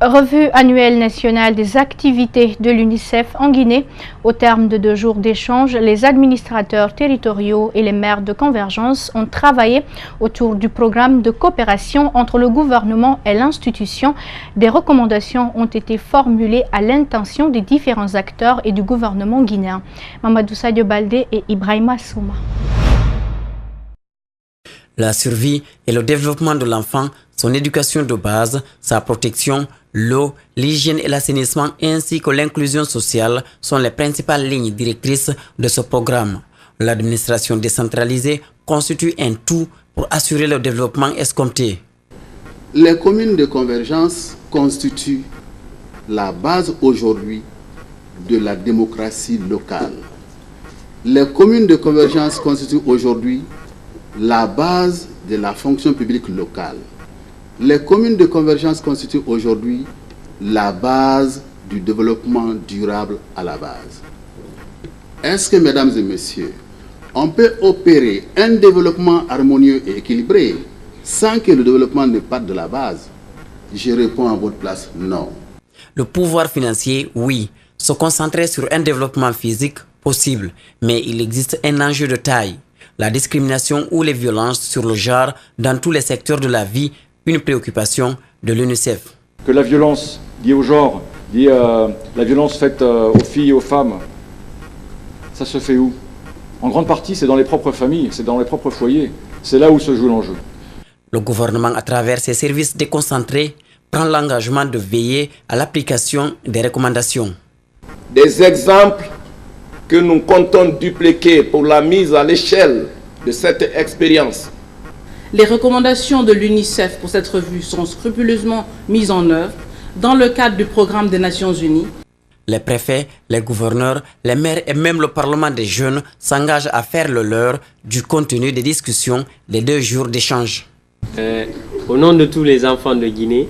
Revue annuelle nationale des activités de l'UNICEF en Guinée. Au terme de 2 jours d'échange, les administrateurs territoriaux et les maires de Convergence ont travaillé autour du programme de coopération entre le gouvernement et l'institution. Des recommandations ont été formulées à l'intention des différents acteurs et du gouvernement guinéen. Mamadou Sadio Baldé et Ibrahima Souma. La survie et le développement de l'enfant, son éducation de base, sa protection, l'eau, l'hygiène et l'assainissement ainsi que l'inclusion sociale sont les principales lignes directrices de ce programme. L'administration décentralisée constitue un tout pour assurer le développement escompté. Les communes de convergence constituent la base aujourd'hui de la démocratie locale. Les communes de convergence constituent aujourd'hui la base de la fonction publique locale. Les communes de convergence constituent aujourd'hui la base du développement durable à la base. Est-ce que, mesdames et messieurs, on peut opérer un développement harmonieux et équilibré sans que le développement ne parte de la base? Je réponds à votre place, non. Le pouvoir financier, oui. Se concentrer sur un développement physique, possible, mais il existe un enjeu de taille. La discrimination ou les violences sur le genre dans tous les secteurs de la vie, une préoccupation de l'UNICEF. Que la violence liée au genre, liée à la violence faite aux filles et aux femmes, ça se fait où? En grande partie, c'est dans les propres familles, c'est dans les propres foyers. C'est là où se joue l'enjeu. Le gouvernement, à travers ses services déconcentrés, prend l'engagement de veiller à l'application des recommandations. Des exemples que nous comptons dupliquer pour la mise à l'échelle de cette expérience. Les recommandations de l'UNICEF pour cette revue sont scrupuleusement mises en œuvre dans le cadre du programme des Nations Unies. Les préfets, les gouverneurs, les maires et même le Parlement des jeunes s'engagent à faire le leur du contenu des discussions des 2 jours d'échange. Au nom de tous les enfants de Guinée,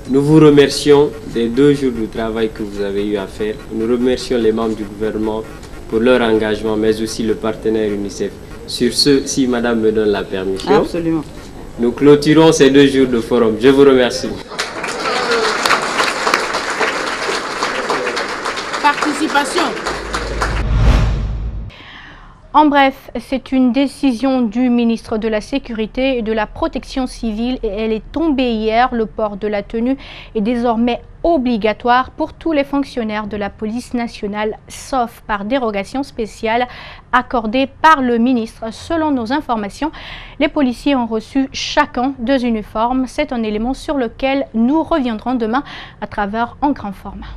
nous vous remercions des 2 jours de travail que vous avez eu à faire. Nous remercions les membres du gouvernement pour leur engagement, mais aussi le partenaire UNICEF. Sur ce, si madame me donne la permission, absolument, nous clôturons ces 2 jours de forum. Je vous remercie. Participation. En bref, c'est une décision du ministre de la Sécurité et de la Protection civile et elle est tombée hier. Le port de la tenue est désormais obligatoire pour tous les fonctionnaires de la police nationale, sauf par dérogation spéciale accordée par le ministre. Selon nos informations, les policiers ont reçu chacun 2 uniformes. C'est un élément sur lequel nous reviendrons demain à travers un grand format.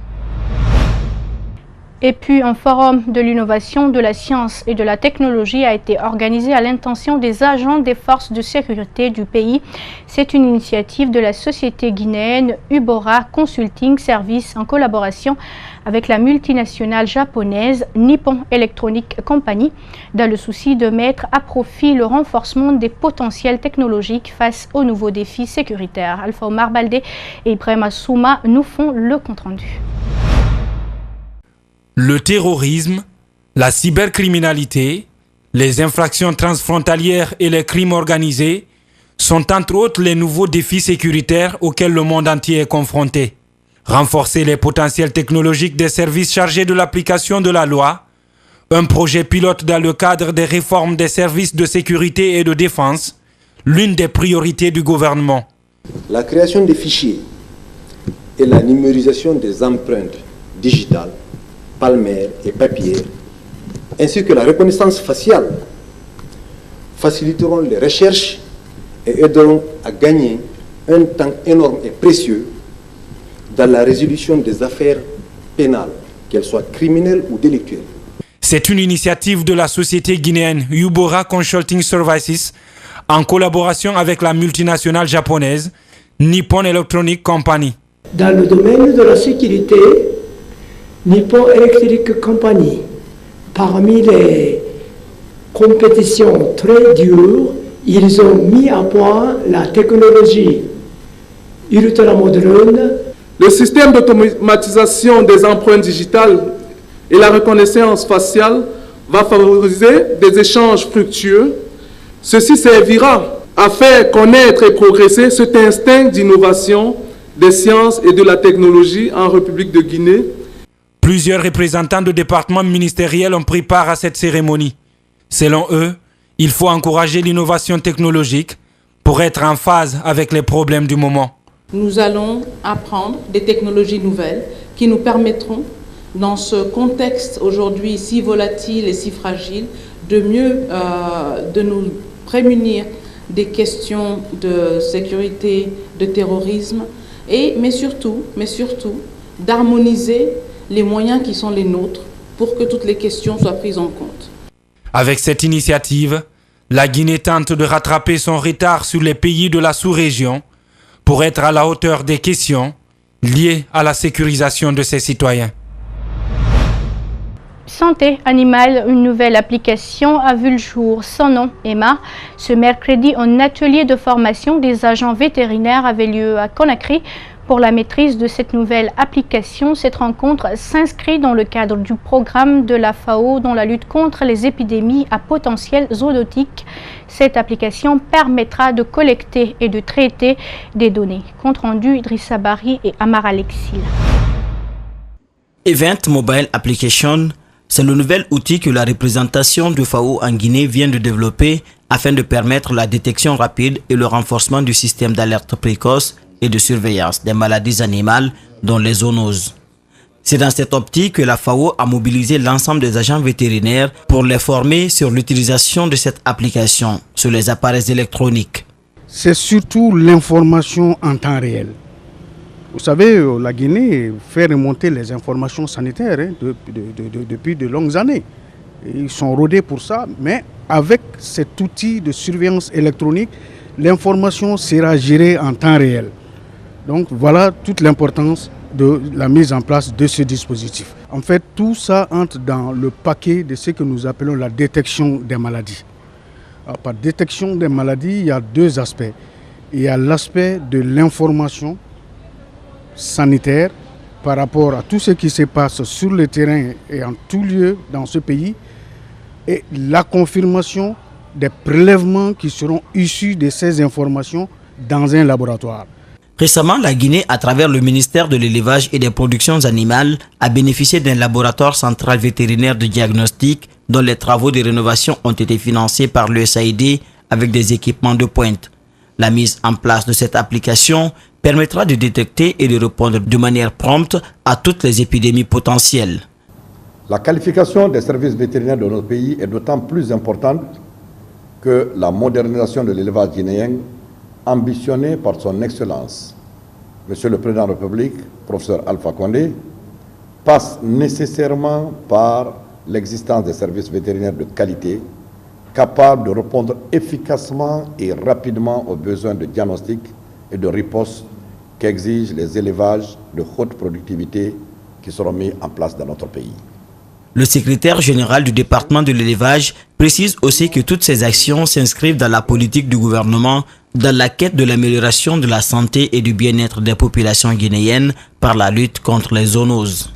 Et puis, un forum de l'innovation, de la science et de la technologie a été organisé à l'intention des agents des forces de sécurité du pays. C'est une initiative de la société guinéenne Ubora Consulting Service en collaboration avec la multinationale japonaise Nippon Electronic Company dans le souci de mettre à profit le renforcement des potentiels technologiques face aux nouveaux défis sécuritaires. Alpha Omar Baldé et Ibrahima Souma nous font le compte-rendu. Le terrorisme, la cybercriminalité, les infractions transfrontalières et les crimes organisés sont entre autres les nouveaux défis sécuritaires auxquels le monde entier est confronté. Renforcer les potentiels technologiques des services chargés de l'application de la loi, un projet pilote dans le cadre des réformes des services de sécurité et de défense, l'une des priorités du gouvernement. La création des fichiers et la numérisation des empreintes digitales, palmaires et papiers, ainsi que la reconnaissance faciale, faciliteront les recherches et aideront à gagner un temps énorme et précieux dans la résolution des affaires pénales, qu'elles soient criminelles ou délictuelles. C'est une initiative de la société guinéenne Ubora Consulting Services en collaboration avec la multinationale japonaise Nippon Electronic Company. Dans le domaine de la sécurité, Nippon Electric Company, parmi les compétitions très dures, ils ont mis à point la technologie ultramoderne. Le système d'automatisation des empreintes digitales et la reconnaissance faciale va favoriser des échanges fructueux. Ceci servira à faire connaître et progresser cet instinct d'innovation des sciences et de la technologie en République de Guinée. Plusieurs représentants de départements ministériels ont pris part à cette cérémonie. Selon eux, il faut encourager l'innovation technologique pour être en phase avec les problèmes du moment. Nous allons apprendre des technologies nouvelles qui nous permettront, dans ce contexte aujourd'hui si volatile et si fragile, de mieux de nous prémunir des questions de sécurité, de terrorisme, mais surtout d'harmoniser les moyens qui sont les nôtres pour que toutes les questions soient prises en compte. Avec cette initiative, la Guinée tente de rattraper son retard sur les pays de la sous-région pour être à la hauteur des questions liées à la sécurisation de ses citoyens. Santé animale, une nouvelle application a vu le jour. Son nom, Emma. Ce mercredi, un atelier de formation des agents vétérinaires avait lieu à Conakry. Pour la maîtrise de cette nouvelle application, cette rencontre s'inscrit dans le cadre du programme de la FAO dans la lutte contre les épidémies à potentiel zoonotique. Cette application permettra de collecter et de traiter des données. Compte rendu Idrissa Bari et Amar Alexil. Event Mobile Application, c'est le nouvel outil que la représentation du FAO en Guinée vient de développer afin de permettre la détection rapide et le renforcement du système d'alerte précoce et de surveillance des maladies animales, dont les zoonoses. C'est dans cette optique que la FAO a mobilisé l'ensemble des agents vétérinaires pour les former sur l'utilisation de cette application sur les appareils électroniques. C'est surtout l'information en temps réel. Vous savez, la Guinée fait remonter les informations sanitaires depuis de longues années. Ils sont rodés pour ça, mais avec cet outil de surveillance électronique, l'information sera gérée en temps réel. Donc voilà toute l'importance de la mise en place de ce dispositif. En fait, tout ça entre dans le paquet de ce que nous appelons la détection des maladies. Alors, par détection des maladies, il y a deux aspects. Il y a l'aspect de l'information sanitaire par rapport à tout ce qui se passe sur le terrain et en tout lieu dans ce pays, et la confirmation des prélèvements qui seront issus de ces informations dans un laboratoire. Récemment, la Guinée, à travers le ministère de l'élevage et des productions animales, a bénéficié d'un laboratoire central vétérinaire de diagnostic dont les travaux de rénovation ont été financés par l'USAID avec des équipements de pointe. La mise en place de cette application permettra de détecter et de répondre de manière prompte à toutes les épidémies potentielles. La qualification des services vétérinaires de notre pays est d'autant plus importante que la modernisation de l'élevage guinéen, ambitionnée par son Excellence, Monsieur le Président de la République, professeur Alpha Condé, passe nécessairement par l'existence des services vétérinaires de qualité, capables de répondre efficacement et rapidement aux besoins de diagnostic et de riposte qu'exigent les élevages de haute productivité qui seront mis en place dans notre pays. Le secrétaire général du département de l'élevage précise aussi que toutes ces actions s'inscrivent dans la politique du gouvernement dans la quête de l'amélioration de la santé et du bien-être des populations guinéennes par la lutte contre les zoonoses.